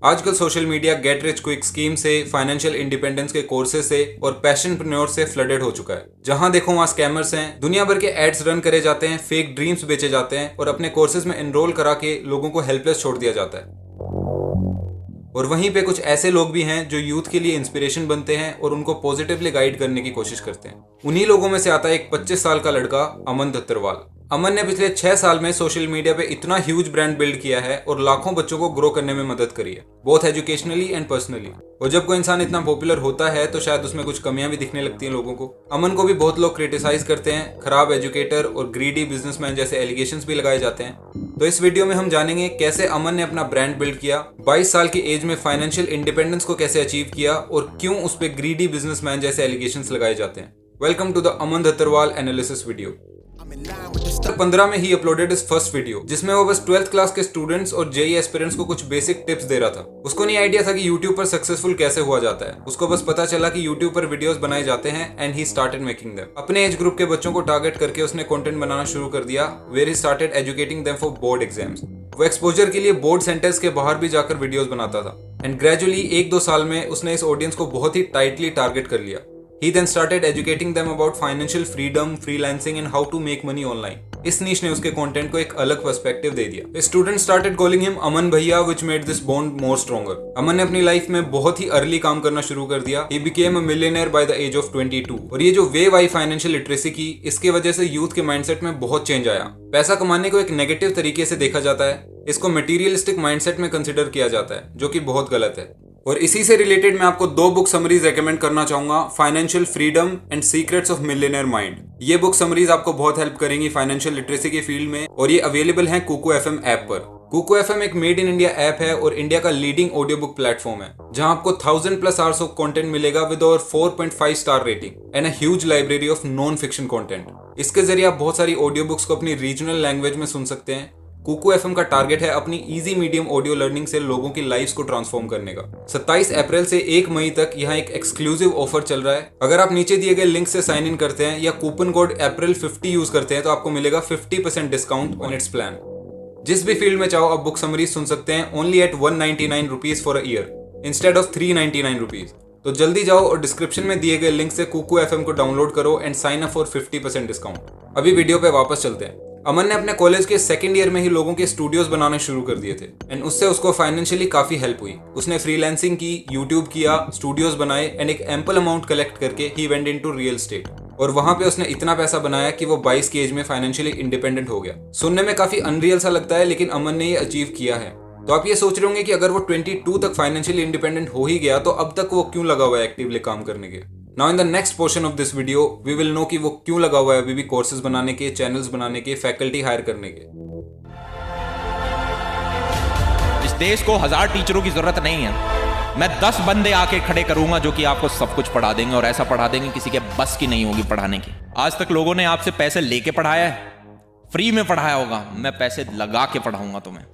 आजकल social media get rich quick scheme से, financial independence के कोर्सेज से और पैशनप्रेन्योर से फ्लडेड हो चुका है। जहां देखो वहां स्कैमर्स हैं, दुनिया भर के एड्स रन करे जाते हैं, फेक ड्रीम्स बेचे जाते हैं और अपने कोर्सेज में एनरोल करा के लोगों को हेल्पलेस छोड़ दिया जाता है। और वहीं पे कुछ ऐसे लोग भी हैं जो यूथ के लिए इंस्पिरेशन बनते हैं और उनको पॉजिटिवली गाइड करने की कोशिश करते हैं। उन्हीं लोगों में से आता है एक 25 साल का लड़का अमन दत्तरवाल। अमन ने पिछले 6 साल में सोशल मीडिया पे इतना ह्यूज ब्रांड बिल्ड किया है और लाखों बच्चों को ग्रो करने में मदद करी है, बोथ एजुकेशनली एंड पर्सनली। और जब कोई इंसान इतना पॉपुलर होता है तो शायद उसमें कुछ कमियां भी दिखने लगती हैं लोगों को। अमन को भी बहुत लोग क्रिटिसाइज करते हैं, खराब एजुकेटर और ग्रीडी बिजनेसमैन जैसे एलिगेशंस भी लगाए जाते हैं। तो इस वीडियो में हम जानेंगे कैसे अमन ने अपना ब्रांड बिल्ड किया, 22 साल की एज में फाइनेंशियल इंडिपेंडेंस को कैसे अचीव किया और क्यों उस पर ग्रीडी बिजनेसमैन जैसे एलिगेशंस लगाए जाते हैं। Welcome to the Aman Dhattarwal analysis video. 2015 में ही अपलोडेड इस फर्स्ट वीडियो, जिसमें वो बस 12th क्लास के स्टूडेंट्स और जेई एस्पिरेंट्स को कुछ बेसिक टिप्स दे रहा था। उसको नहीं आइडिया था कि यूट्यूब पर सक्सेसफुल कैसे हुआ जाता है। उसको बस पता चला कि यूट्यूब पर वीडियोस बनाए जाते हैं and he started making them. अपने एज ग्रुप के बच्चों को टारगेट करके उसने कंटेंट बनाना शुरू कर दिया, where he started educating them for board exams. वो एक्सपोजर के लिए बोर्ड सेंटर्स के बाहर भी जाकर वीडियोस बनाता था एंड ग्रेजुअली 1-2 साल में उसने इस ऑडियंस को बहुत ही टाइटली टारगेट कर लिया। He then started educating them about financial freedom, freelancing and how to make money online. इस नीश ने उसके कंटेंट को एक अलग पर्सपेक्टिव दे दिया। Students started calling him अमन भैया, which made this bond more stronger. अमन ने अपनी लाइफ में बहुत ही अर्ली काम करना शुरू कर दिया। He became a millionaire by the age of 22. और ये जो वेव आई फाइनेंशियल लिटरेसी की, इसके वजह से यूथ के माइंडसेट में बहुत चेंज आया। पैसा कमाने को एक नेगेटिव तरीके से देखा जाता है, इसको मटेरियलिस्टिक माइंडसेट में कंसिडर किया जाता है, जो कि बहुत गलत है। और इसी से रिलेटेड मैं आपको 2 बुक समरीज रेकमेंड करना चाहूंगा, financial freedom and secrets of millionaire mind. ये बुक समरीज आपको बहुत हेल्प करेंगी फाइनेंशियल लिटरेसी के फील्ड में और ये अवेलेबल है कुकू एफएम ऐप पर। कुकू एफएम एक मेड इन इंडिया ऐप है और इंडिया का लीडिंग ऑडियो बुक प्लेटफॉर्म है, जहां आपको 1000+ आवर्स ऑफ कंटेंट मिलेगा with over 4.5 star rating and a huge library of non fiction content. इसके जरिए आप बहुत सारी ऑडियो बुक्स को अपनी रीजनल लैंग्वेज में सुन सकते हैं। कुकू एफएम का टारगेट है अपनी इजी मीडियम ऑडियो लर्निंग से लोगों की लाइफ्स को ट्रांसफॉर्म करने का। 27 अप्रैल से 1 मई तक यहाँ एक एक्सक्लूसिव ऑफर चल रहा है। अगर आप नीचे दिए गए लिंक से साइन इन करते हैं या कूपन कोड April50 यूज करते हैं तो आपको मिलेगा 50% डिस्काउंट ऑन इट्स प्लान। जिस भी फील्ड में चाहो आप बुक समरीज सुन सकते हैं only at 199 rupees for a year instead of 399 rupees. तो जल्दी जाओ और डिस्क्रिप्शन में दिए गए लिंक से कुकू एफएम को डाउनलोड करो and sign up for 50% discount. अभी वीडियो पे वापस चलते हैं। अमन ने अपने कॉलेज के 2nd ईयर में ही लोगों के स्टूडियोज बनाने शुरू कर दिए थे एंड उससे उसको फाइनेंशियली काफी हेल्प हुई। उसने फ्रीलांसिंग की, यूट्यूब किया, स्टूडियोज बनाए एंड एक एम्पल अमाउंट कलेक्ट करके he went into real estate. और वहां पे उसने इतना पैसा बनाया कि वो 22 की एज में फाइनेंशियली इंडिपेंडेंट हो गया। सुनने में काफी अनरियल सा लगता है, लेकिन अमन ने ये अचीव किया है। तो आप ये सोच रहे होंगे कि अगर वो 22 तक फाइनेंशियली इंडिपेंडेंट हो ही गया तो अब तक वो क्यों लगा हुआ है एक्टिवली काम करने के। Now in the next portion of this video we will know कि वो क्यों लगा हुआ है अभी भी कोर्सेज बनाने के, चैनल्स बनाने के, फैकल्टी हायर करने के। इस देश को 1000 टीचरों की जरूरत नहीं है। मैं 10 बंदे आके खड़े करूंगा जो कि आपको सब कुछ पढ़ा देंगे और ऐसा पढ़ा देंगे किसी के बस की नहीं होगी पढ़ाने की। आज तक लोगों ने आपसे पैसे लेके पढ़ाया है, फ्री में पढ़ाया होगा। मैं पैसे लगा के पढ़ाऊंगा तुम्हें।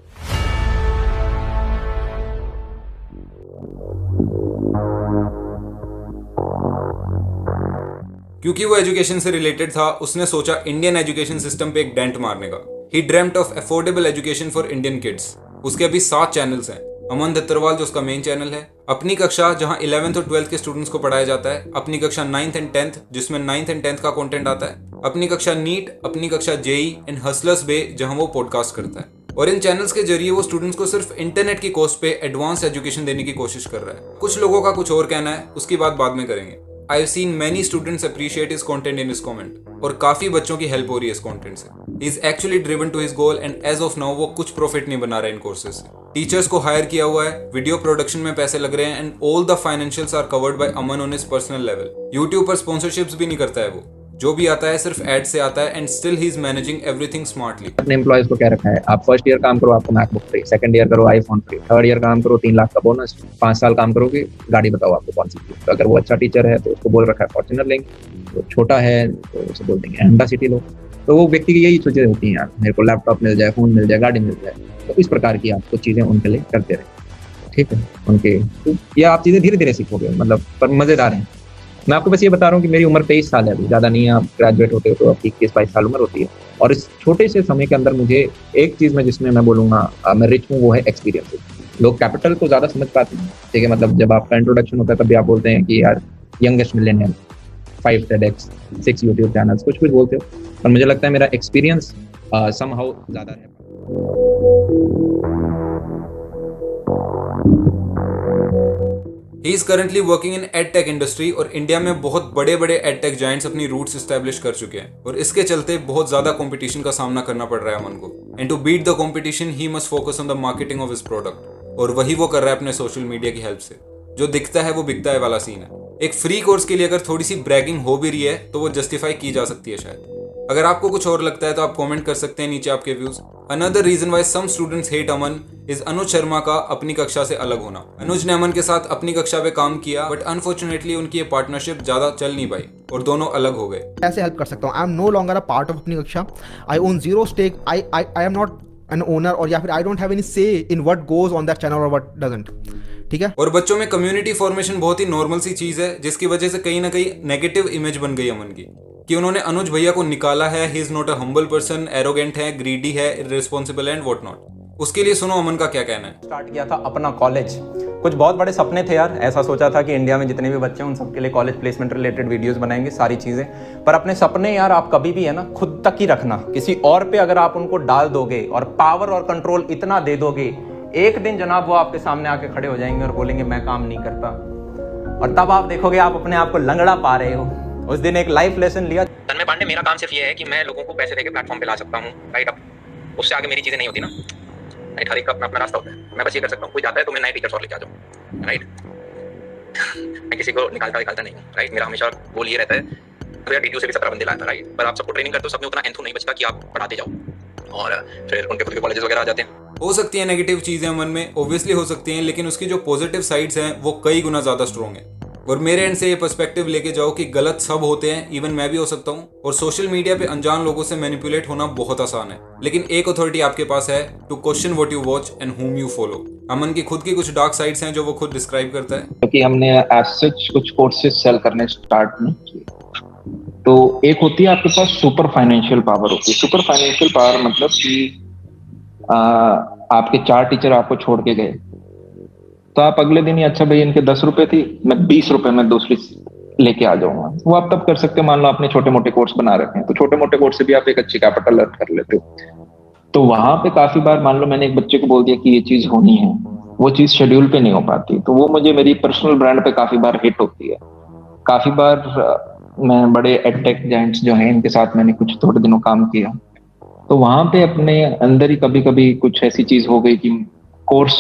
क्योंकि वो एजुकेशन से रिलेटेड था, उसने सोचा इंडियन एजुकेशन सिस्टम पे एक डेंट मारने का। He dreamed of affordable education for Indian kids. उसके अभी 7 चैनल्स हैं। अमन दत्तरवाल जो उसका मेन चैनल है, अपनी कक्षा जहां 11th और 12th के स्टूडेंट्स को पढ़ाया जाता है, अपनी कक्षा 9th एंड 10th जिसमें 9th एंड 10th का कंटेंट आता है, अपनी कक्षा नीट, अपनी कक्षा जेई एंड हसलर्स बे जहां वो पॉडकास्ट करता है। और इन चैनल्स के जरिए वो स्टूडेंट्स को सिर्फ इंटरनेट की कॉस्ट पे एडवांस एजुकेशन देने की कोशिश कर रहा है। कुछ लोगों का कुछ और कहना है, उसकी बात बाद में करेंगे। I've seen many students appreciate his content in his comment और काफी बच्चों की हेल्प हो रही है इस कंटेंट से। He is actually driven to his goal and as of now वो कुछ प्रॉफिट नहीं बना रहा है इन कोर्सेज से। टीचर्स को हायर किया हुआ है, वीडियो प्रोडक्शन में पैसे लग रहे हैं and all the financials are covered by Aman on his personal level. YouTube पर स्पॉन्सरशिप्स भी नहीं करता है वो, जो भी आता है सिर्फ एड से आता है and still he is managing everything smartly. अपने एम्प्लॉयज को क्या रखा है, आप फर्स्ट ईयर काम करो आपको मैकबुक फ्री, सेकंड ईयर करो आईफोन फ्री, थर्ड ईयर काम करो 3 लाख का बोनस, 5 साल काम करोगे गाड़ी बताओ आपको कौन सी। तो अगर वो अच्छा टीचर है तो उसको बोल रखा है फॉर्च्यूनर लेंगे, तो छोटा है तो उसे बोल देंगे होंडा सिटी लो। तो वो व्यक्ति की यही चीजें होती हैं, यार मेरे को लैपटॉप मिल जाए, फोन मिल जाए, गाड़ी मिल जाए। तो इस प्रकार की आपको चीजें उनके लिए करते रहे, ठीक है उनके। तो ये आप चीजें धीरे धीरे सीखोगे, मतलब पर मजेदार है। मैं आपको बस ये बता रहा हूँ कि मेरी उम्र 23 साल है अभी, ज़्यादा नहीं है। आप ग्रेजुएट होते हो तो आपकी 21-22 साल उम्र होती है। और इस छोटे से समय के अंदर मुझे एक चीज़ में जिसमें मैं बोलूँगा मैं रिच हूँ वो है एक्सपीरियंस। लोग कैपिटल को ज़्यादा समझ पाते हैं, ठीक है, मतलब जब आपका इंट्रोडक्शन होता है तब भी आप बोलते हैं कि यार youngest millennial, 5 TEDx, 6 YouTube channels, कुछ कुछ बोलते हो, पर मुझे लगता है मेरा एक्सपीरियंस समहाउ ज़्यादा है। He is currently working in edtech industry और इंडिया में बहुत बड़े बड़े एडटेक जायंट्स अपनी रूट्स एस्टैब्लिश कर चुके हैं और इसके चलते बहुत ज्यादा कंपटीशन का सामना करना पड़ रहा है अमन को। And to beat the competition he must focus on the marketing of his product, और वही वो कर रहा है अपने सोशल मीडिया की हेल्प से। जो दिखता है वो बिकता है वाला सीन है। एक फ्री कोर्स के लिए अगर थोड़ी सी ब्रैगिंग हो भी रही है तो वो जस्टिफाई की जा सकती है शायद। अगर आपको कुछ और लगता है तो आप कमेंट कर सकते हैं नीचे आपके views. Another reason why some students hate Aman is Anuj Sharma का अपनी कक्षा से अलग होना। अनुज ने अमन के साथ अपनी कक्षा पे काम किया, बट अनफॉर्चुनेटली उनकी ये पार्टनरशिप ज्यादा चल नहीं पाई और दोनों अलग हो गए। कैसे हेल्प कर सकता हूँ? I am no longer a part of Apni Kaksha, I own zero stake, I am not an owner, और या फिर I don't have any say in what goes on that channel और व्हाट डजंट, ठीक है। और बच्चों में कम्युनिटी फॉर्मेशन बहुत ही नॉर्मल सी चीज है, जिसकी वजह से कहीं ना कहीं नेगेटिव इमेज बन गई अमन की कि उन्होंने अनुज भैया को निकाला है, he is not a humble person, arrogant है, ग्रीडी है, इररिस्पॉन्सिबल एंड व्हाट नॉट। उसके लिए सुनो अमन का क्या कहना है। स्टार्ट किया था अपना कॉलेज, कुछ बहुत बड़े सपने थे यार। ऐसा सोचा था कि इंडिया में जितने भी बच्चे हैं उन सबके लिए कॉलेज प्लेसमेंट रिलेटेड वीडियोस बनाएंगे, सारी चीज़ें। पर अपने सपने यार आप कभी भी है ना खुद तक ही रखना। किसी और पे अगर आप उनको डाल दोगे और पावर और कंट्रोल इतना दे दोगे, एक दिन जनाब वो आपके सामने आके खड़े हो जाएंगे और बोलेंगे मैं काम नहीं करता, और तब आप देखोगे आप अपने आप को लंगड़ा पा रहे हो। उस दिन एक लाइफ लेसन लिया। तन्मय पांडे, मेरा काम सिर्फ ये है कि मैं लोगों को पैसे देके प्लेटफॉर्म पे ला सकता हूँ, राइट। अब उससे आगे मेरी चीजें नहीं होती ना, राइट। हर एक का अपना अपना रास्ता होता है। मैं बस ये कर सकता हूँ, कोई जाता है तो मैं नए टीचर्स और लेके आ जाऊँ, राइट। मैं किसी को निकालता नहीं हूँ, राइट। मेरा हमेशा गोल ये रहता है। तो यार DTU से भी 17 बंदे लाया था, राइट। पर आप सबको ट्रेनिंग करते हो, सब में उतना एंथू नहीं बचता कि आप पढ़ाते जाओ, और फिर उनके खुद के कॉलेजेस वगैरह आ जाते हैं। हो सकती है नेगेटिव चीजें मन में, ऑब्वियसली हो सकती हैं, लेकिन उसकी जो पॉजिटिव साइड्स हैं वो कई गुना ज्यादा स्ट्रॉन्ग है। और मेरे एंड से ये पर्सपेक्टिव लेके जाओ कि गलत सब होते हैं, इवन मैं भी हो सकता हूँ, और सोशल मीडिया पे अनजान लोगों से मैनिपुलेट होना बहुत आसान है। लेकिन एक अथॉरिटी आपके पास है, to question what you watch and whom you follow. Aman की खुद की कुछ डार्क साइड्स हैं जो वो खुद डिस्क्राइब करता है। क्योंकि हमने एज सच कुछ कोर्सेज सेल करने स्टार्ट नहीं किए। तो एक होती है आपके पास सुपर फाइनेंशियल पावर होती है। सुपर फाइनेंशियल पावर मतलब कि आपके 4 टीचर आपको छोड़ के गए, तो आप अगले दिन ही अच्छा भाई इनके 10 रुपए थी, मैं 20 रुपए में दूसरी लेके आ जाऊंगा। वो आप तब कर सकते हो, मान लो आपने छोटे मोटे कोर्स बना रखे हैं, तो छोटे मोटे कोर्स से भी आप एक अच्छी कैपिटल अर्न कर लेते हो। तो वहां पे काफी बार मान लो मैंने एक बच्चे को बोल दिया कि ये चीज होनी है, वो चीज शेड्यूल पे नहीं हो पाती, तो वो मुझे मेरी पर्सनल ब्रांड पे काफी बार हिट होती है। काफी बार मैं बड़े एडटेक जायंट्स जो हैं इनके साथ मैंने कुछ थोड़े दिनों काम किया, तो वहां पे अपने अंदर ही कभी कभी कुछ ऐसी चीज हो गई कि कोर्स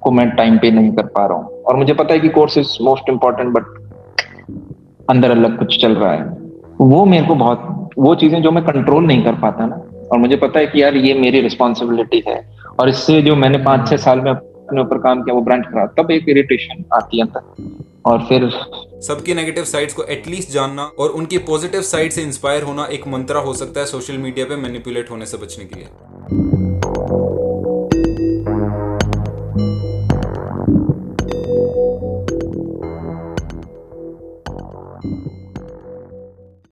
को मैं टाइम पे नहीं कर पा रहा हूँ, और मुझे पता है कि course is most important, but अंदर अलग कुछ चल रहा है। वो मेरे को बहुत, वो चीजें जो मैं कंट्रोल नहीं कर पाता ना, और मुझे पता है कि यार ये मेरी रिस्पॉन्सिबिलिटी है, और इससे जो मैंने 5-6 साल में अपने ऊपर काम किया वो ब्रांच करा, तब एक इरिटेशन आती है अंदर। और फिर सबकी नेगेटिव साइड्स को एटलीस्ट जानना और उनकी पॉजिटिव साइड से इंस्पायर होना एक मंत्रा हो सकता है सोशल मीडिया पे मैनिपुलेट होने से बचने के लिए।